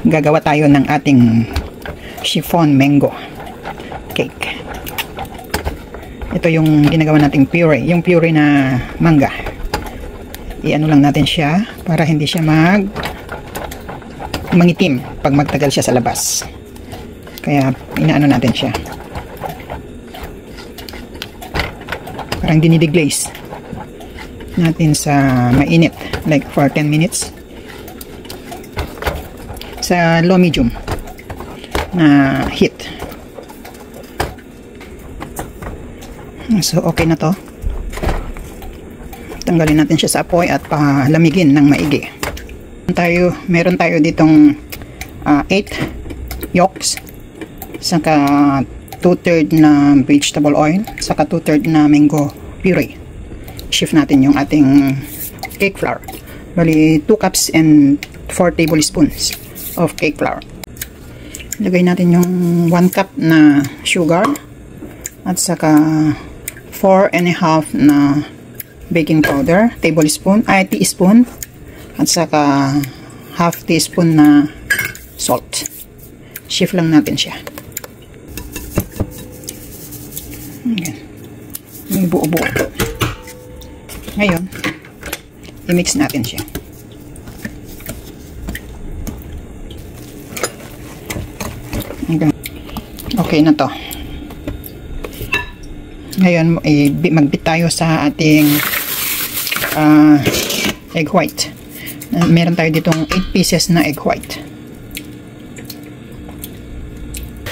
Gagawa tayo ng ating chiffon mango cake. Ito yung ginagawa nating puree, yung puree na mangga. I-ano lang natin siya para hindi siya mangitim pag magtagal siya sa labas. Kaya inaano natin siya. Parang dinideglaze natin sa mainit, like for 10 minutes. Sa low medium na heat. So okay na to. Tanggalin natin siya sa apoy at palamigin ng maigi. Meron tayo ditong 8 yolks, saka 2/3 na vegetable oil, saka 2/3 na mango puree. Shift natin yung ating cake flour. Bali 2 cups and 4 tablespoons of cake flour. Lagay natin yung 1 cup na sugar at saka 4.5 na baking powder, teaspoon, at saka half teaspoon na salt. Shift lang natin siya. Ayan. May buo-buo. Ngayon, i-mix natin siya. Okay na to. Ngayon, magbit tayo sa ating egg white. Meron tayo ditong 8 pieces na egg white.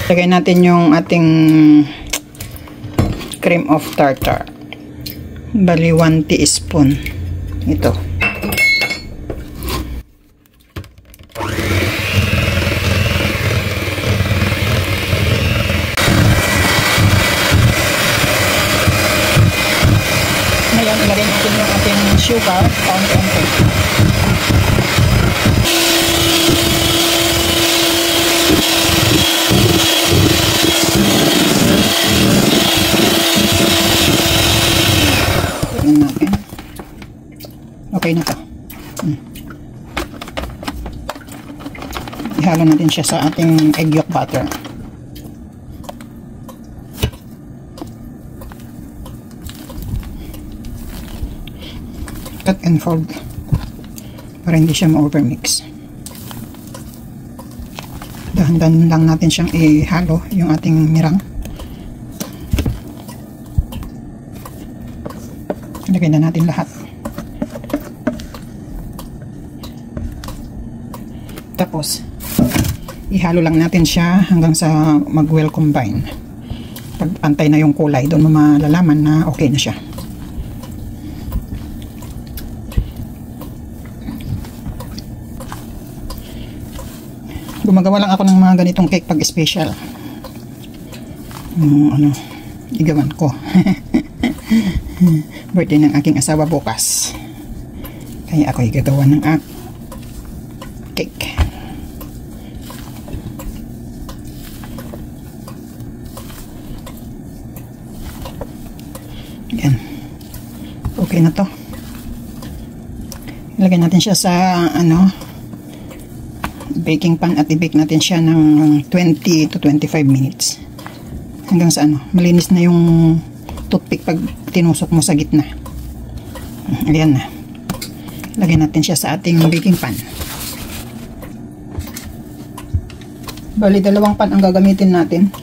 Lagay natin yung ating cream of tartar. Bali 1 teaspoon. Ito. Ngayon, ilagay natin yung ating sugar, konti-konti. Tignan natin. Okay na to. Ihalo natin siya sa ating egg yolk butter. Cut and fold para hindi siya ma-overmix. Dahan-dahan lang natin siyang ihalo yung ating mirang. Lagay na natin lahat. Tapos ihalo lang natin siya hanggang sa mag-well combine. Pag pantay na yung kulay, doon mo malalaman na okay na siya. Gumagawa lang ako ng mga ganitong cake pag special. Igawan ko. Birthday ng aking asawa bukas. Kaya ako igagawa ng cake. Yan. Okay na to. Ilagay natin siya sa baking pan at i-bake natin siya ng 20 to 25 minutes. Hanggang sa malinis na yung toothpick pag tinusok mo sa gitna. Ayan na. Lagay natin siya sa ating baking pan. Bali, 2 pan ang gagamitin natin.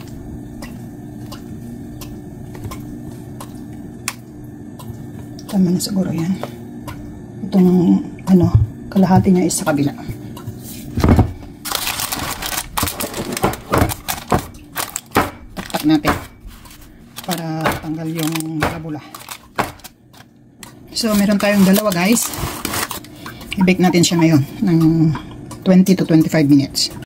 Tama na siguro yan. Itong kalahati niya is sa kabila. Natin para tanggal yung bula-bula. So meron tayong 2 guys. I-bake natin siya ngayon ng 20 to 25 minutes.